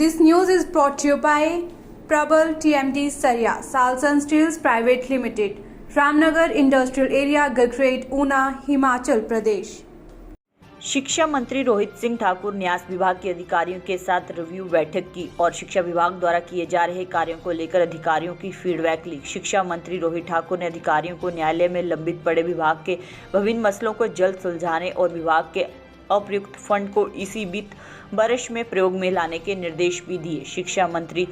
This news is brought to you by Prabal TMT Saria, Salsan Steels Private Limited, Ramnagar industrial area, Gagret, Una, Himachal Pradesh. शिक्षा मंत्री रोहित सिंह ठाकुर न्यास विभाग के अधिकारियों के साथ रिव्यू बैठक की और शिक्षा विभाग द्वारा किए जा रहे कार्यों को लेकर अधिकारियों की फीडबैक ली। शिक्षा मंत्री रोहित ठाकुर ने अधिकारियों को न्यायालय में लंबित पड़े विभाग के विभिन्न मसलों को जल्द सुलझाने और विभाग के अप्रयुक्त फंड को इसी वित्त वर्ष में प्रयोग में लाने के निर्देश भी दिए। शिक्षा मंत्री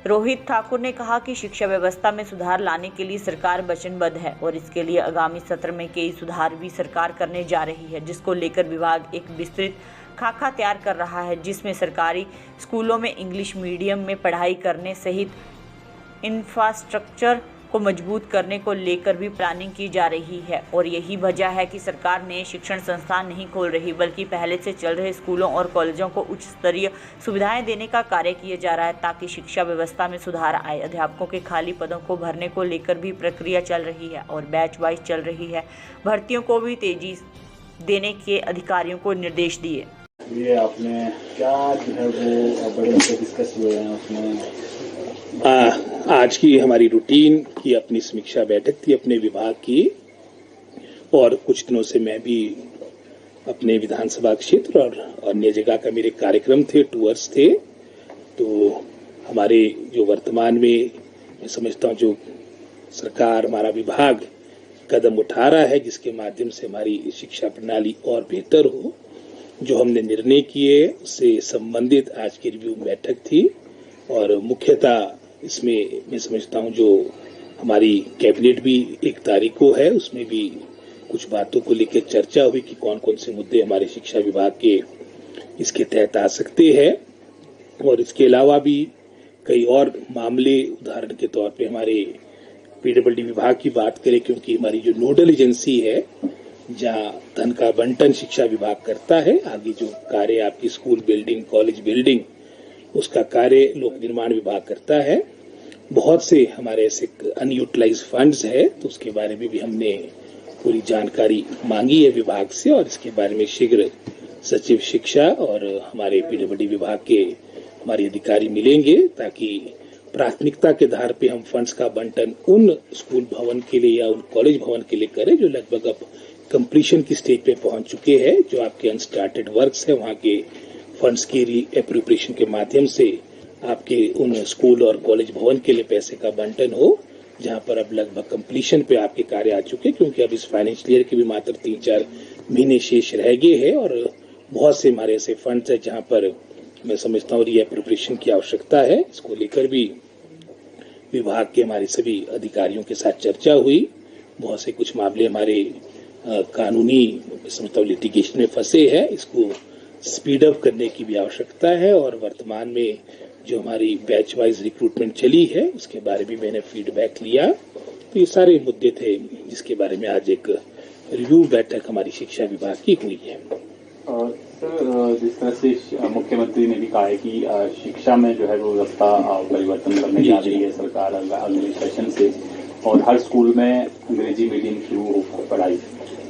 रोहित ठाकुर ने कहा कि शिक्षा व्यवस्था में सुधार लाने के लिए सरकार वचनबद्ध है और इसके लिए आगामी सत्र में कई सुधार भी सरकार करने जा रही है, जिसको लेकर विभाग एक विस्तृत खाका तैयार कर रहा है, जिसमें सरकारी स्कूलों में इंग्लिश मीडियम में पढ़ाई करने सहित इंफ्रास्ट्रक्चर को मजबूत करने को लेकर भी प्लानिंग की जा रही है। और यही वजह है कि सरकार नए शिक्षण संस्थान नहीं खोल रही, बल्कि पहले से चल रहे स्कूलों और कॉलेजों को उच्च स्तरीय सुविधाएं देने का कार्य किया जा रहा है, ताकि शिक्षा व्यवस्था में सुधार आए। अध्यापकों के खाली पदों को भरने को लेकर भी प्रक्रिया चल रही है और बैच वाइज चल रही है। भर्तियों को भी तेजी देने के अधिकारियों को निर्देश दिए। ये आपने क्या जो है वो बड़े डिस्कस हुए हैं उसमें? आज की हमारी रूटीन की अपनी समीक्षा बैठक थी अपने विभाग की, और कुछ दिनों से मैं भी अपने विधानसभा क्षेत्र और अन्य जगह का मेरे कार्यक्रम थे, टूर्स थे। तो हमारे जो वर्तमान में मैं समझता हूँ जो सरकार, हमारा विभाग कदम उठा रहा है जिसके माध्यम से हमारी शिक्षा प्रणाली और बेहतर हो, जो हमने निर्णय किए उससे संबंधित आज की रिव्यू बैठक थी। और मुख्यतः इसमें मैं समझता हूं जो हमारी कैबिनेट भी 1 तारीख को है, उसमें भी कुछ बातों को लेकर चर्चा हुई कि कौन कौन से मुद्दे हमारे शिक्षा विभाग के इसके तहत आ सकते हैं। और इसके अलावा भी कई और मामले, उदाहरण के तौर पे हमारे पीडब्ल्यूडी विभाग की बात करें, क्योंकि हमारी जो नोडल एजेंसी है जहां धन का बंटन शिक्षा विभाग करता है, आगे जो कार्य आपकी स्कूल बिल्डिंग, कॉलेज बिल्डिंग, उसका कार्य लोक निर्माण विभाग करता है। बहुत से हमारे ऐसे अनयूटिलाइज फंड्स है, तो उसके बारे में भी हमने पूरी जानकारी मांगी है विभाग से, और इसके बारे में शीघ्र सचिव शिक्षा और हमारे पीडब्ल्यूडी विभाग के हमारे अधिकारी मिलेंगे, ताकि प्राथमिकता के आधार पे हम फंड्स का बंटन उन स्कूल भवन के लिए या उन कॉलेज भवन के लिए करें जो लगभग अब कंप्लीशन की स्टेज पे पहुंच चुके हैं। जो आपके अनस्टार्टेड वर्क्स है वहां के फंड्स की री-एप्रोप्रिएशन के माध्यम से आपके उन स्कूल और कॉलेज भवन के लिए पैसे का बंटन हो, जहां पर अब लगभग कंप्लीशन पे आपके कार्य आ चुके, क्योंकि अब इस फाइनेंशियल ईयर के भी मात्र 3-4 महीने शेष रह गए हैं। और बहुत से हमारे ऐसे फंड्स है जहां पर मैं समझता हूँ री-एप्रोप्रिएशन की आवश्यकता है। इसको लेकर भी विभाग के हमारे सभी अधिकारियों के साथ चर्चा हुई। बहुत से कुछ मामले हमारे कानूनी समझता हूँ लिटिगेशन में फंसे हैं, इसको स्पीड अप करने की भी आवश्यकता है। और वर्तमान में जो हमारी बैच वाइज रिक्रूटमेंट चली है उसके बारे में मैंने फीडबैक लिया। तो ये सारे मुद्दे थे जिसके बारे में आज एक रिव्यू बैठक हमारी शिक्षा विभाग की हुई है। सर, जिस तरह से मुख्यमंत्री ने भी कहा है कि शिक्षा में जो है वो व्यवस्था परिवर्तन करने जा रही है सरकार अगले सेशन से, और हर स्कूल में अंग्रेजी मीडियम शुरू हो पढ़ाई,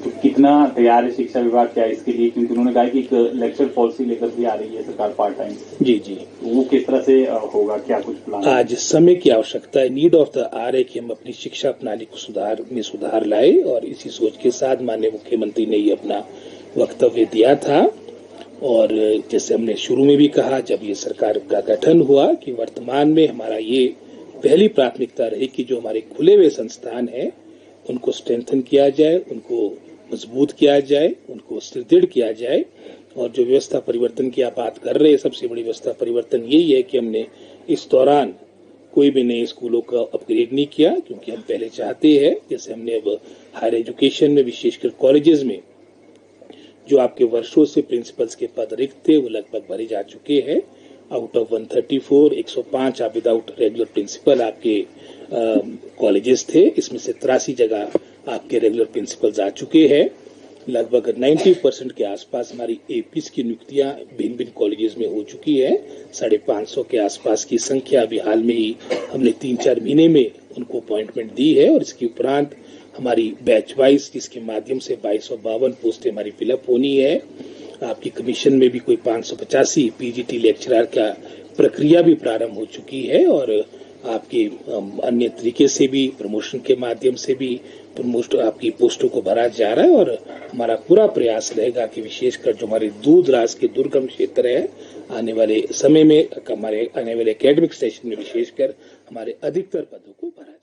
तो कितना तैयार है शिक्षा विभाग क्या इसके लिए? क्योंकि उन्होंने कहा कि एक लेक्चर पॉलिसी लेकर भी आ रही है सरकार पार्ट टाइम। जी, वो किस तरह से होगा, क्या कुछ प्लान? आज समय की आवश्यकता है, नीड ऑफ द आवर है कि हम अपनी शिक्षा प्रणाली को सुधार लाए, और इसी सोच के साथ माननीय मुख्यमंत्री ने ये अपना वक्तव्य दिया था। और जैसे हमने शुरू में भी कहा, जब ये सरकार का गठन हुआ, कि वर्तमान में हमारा ये पहली प्राथमिकता रही कि जो हमारे खुले हुए संस्थान है उनको स्ट्रेंथन किया जाए, उनको मजबूत किया जाए, उनको सुदृढ़ किया जाए। और जो व्यवस्था परिवर्तन की आप बात कर रहे हैं, सबसे बड़ी व्यवस्था परिवर्तन यही है कि हमने इस दौरान कोई भी नए स्कूलों का अपग्रेड नहीं किया, क्योंकि हम पहले चाहते हैं, जैसे हमने अब हायर एजुकेशन में विशेषकर कॉलेजेस में जो आपके वर्षों से प्रिंसिपल्स के पद रिक्त थे वो लगभग भरे जा चुके हैं। आउट ऑफ 134 105 आप विदाउट रेगुलर प्रिंसिपल आपके कॉलेजेस थे, इसमें से 83 जगह आपके रेगुलर प्रिंसिपल्स आ चुके हैं। लगभग 90% के आसपास हमारी एपीस की नियुक्तियां भिन्न भिन्न कॉलेजेस में हो चुकी है। 550 के आसपास की संख्या अभी हाल में ही हमने 3-4 महीने में उनको अपॉइंटमेंट दी है। और इसके उपरांत हमारी बैच वाइज जिसके माध्यम से 2252 पोस्टें हमारी फिलअप होनी है। आपकी कमीशन में भी कोई 585 पीजीटी लेक्चरर का प्रक्रिया भी प्रारंभ हो चुकी है और आपकी अन्य तरीके से भी प्रमोशन के माध्यम से भी आपकी पोस्टों को भरा जा रहा है और हमारा पूरा प्रयास रहेगा कि विशेषकर जो हमारे दूर दराज के दुर्गम क्षेत्र है आने वाले समय में हमारे आने वाले एकेडमिक सेशन में विशेषकर हमारे अधिकतर पदों को भरा